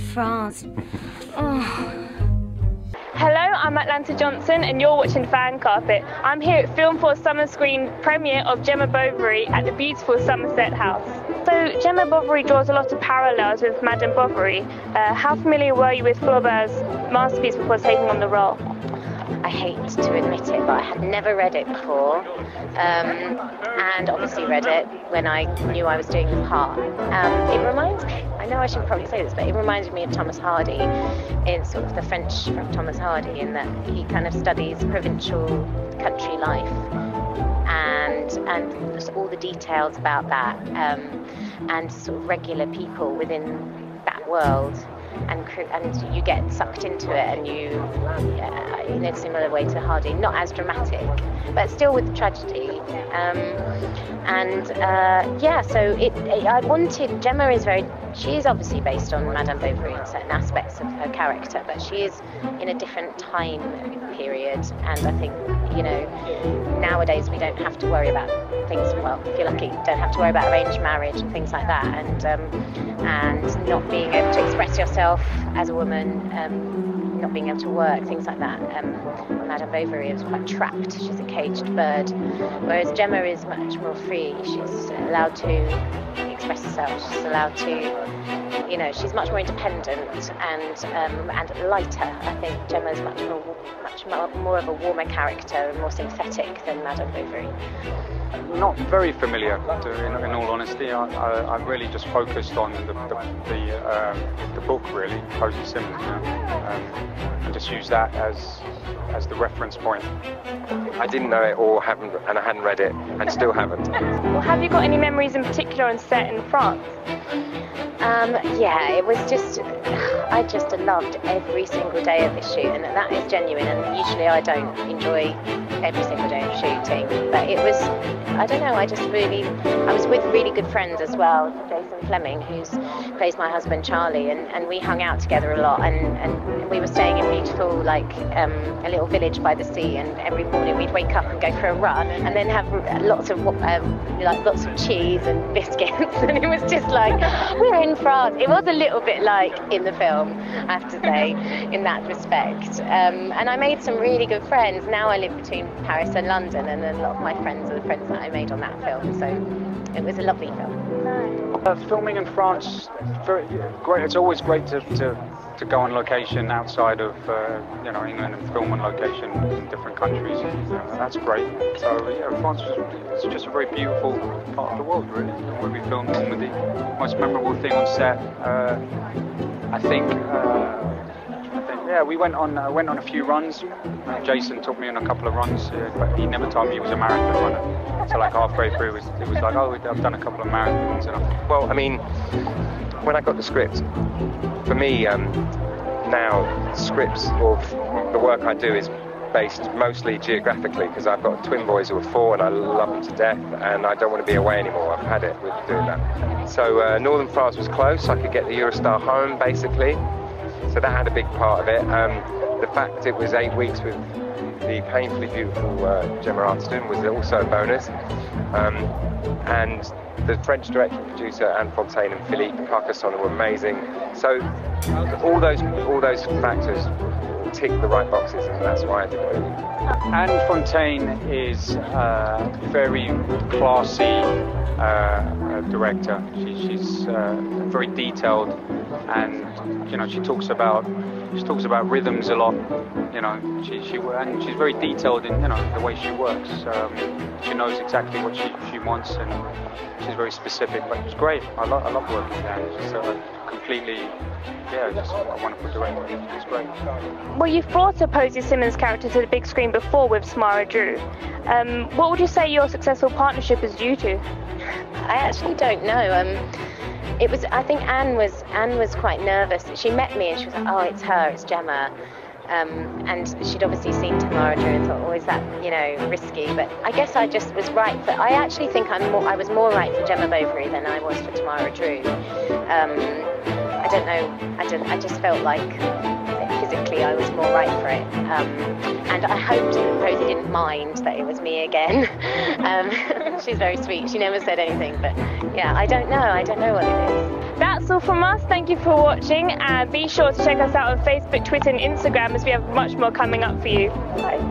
France. Oh. Hello, I'm Atlanta Johnson and you're watching Fan Carpet. I'm here at Film 4 summer screen premiere of Gemma Bovery at the beautiful Somerset House. So Gemma Bovery draws a lot of parallels with Madame Bovary. How familiar were you with Flaubert's masterpiece before taking on the role? I hate to admit it, but I had never read it before, and obviously read it when I knew I was doing the part. It reminds me, I know I should probably say this, but it reminded me of Thomas Hardy, in sort of the French from Thomas Hardy, in that he kind of studies provincial country life and just all the details about that, and sort of regular people within that world. And you get sucked into it, and you, in a similar way to Hardy, not as dramatic, but still with the tragedy. So I wanted, Gemma is she is obviously based on Madame Bovary in certain aspects of her character, but she is in a different time period, and I think, nowadays we don't have to worry about things, well, if you're lucky, don't have to worry about arranged marriage and things like that, and not being able to express yourself as a woman, not being able to work, things like that. Madame Bovary is quite trapped, she's a caged bird, whereas Gemma is much more free. She's allowed to express herself, she's allowed to, she's much more independent and lighter. I think Gemma is much more of a warmer character and more sympathetic than Madame Bovary. Not very familiar, in all honesty. I really just focused on the book, really, Posey Simmons, and just used that as the reference point. I didn't know it or and I hadn't read it, and still haven't. Well, have you got any memories in particular on set in France? It was I just loved every single day of the shoot, and that is genuine, and usually I don't enjoy every single day of shooting, but it was, I don't know, I was with really good friends as well, Jason Flemyng, who plays my husband Charlie, and we hung out together a lot, and we were staying in beautiful, a little village by the sea, and every morning we'd wake up and go for a run, and then have lots of cheese and biscuits, and it was just like, we're in France. It was a little bit like in the film, I have to say, in that respect. And I made some really good friends. Now I live between Paris and London, and a lot of my friends are the friends that I made on that film, so it was a lovely film. Filming in France, very great. It's always great to go on location outside of England and film on location in different countries. That's great. So France is just a very beautiful part of the world, really. Where we filmed Normandy, most memorable thing on set. I think we went on a few runs. Jason took me on a couple of runs, but he never told me he was a marathon runner. So halfway through, it was like, oh, I've done a couple of marathons. Well, I mean, when I got the script, for me, now scripts of the work I do is based mostly geographically, because I've got twin boys who are 4 and I love them to death, and I don't want to be away anymore. I've had it with doing that. So Northern France was close. I could get the Eurostar home, basically. So that had a big part of it. The fact it was 8 weeks with the painfully beautiful Gemma Arterton was also a bonus. And the French director and producer Anne Fontaine and Philippe Carcassonne were amazing. So all those factors tick the right boxes, and that's why I did it. Anne Fontaine is a very classy director. She's very detailed, and she talks about rhythms a lot. And she's very detailed in the way she works. She knows exactly what she wants, and she's very specific. But it's great. I love working with Anne. She's completely, just a wonderful director. It's great. Well, you've brought a Posey Simmons character to the big screen before with Someret. What would you say your successful partnership is due to? I actually don't know. I think Anne was quite nervous. She met me and she was like, oh, it's her, it's Gemma. And she'd obviously seen Someret and thought, oh, is that, risky? But I guess I just was right I actually think I was more right for Gemma Bovery than I was for Someret. I don't know, I just felt like physically I was more right for it. And I hoped that Posey didn't mind that it was me again. She's very sweet, she never said anything, but yeah, I don't know what it is. That that's all from us. Thank you for watching, and be sure to check us out on Facebook, Twitter and Instagram, as we have much more coming up for you. Bye.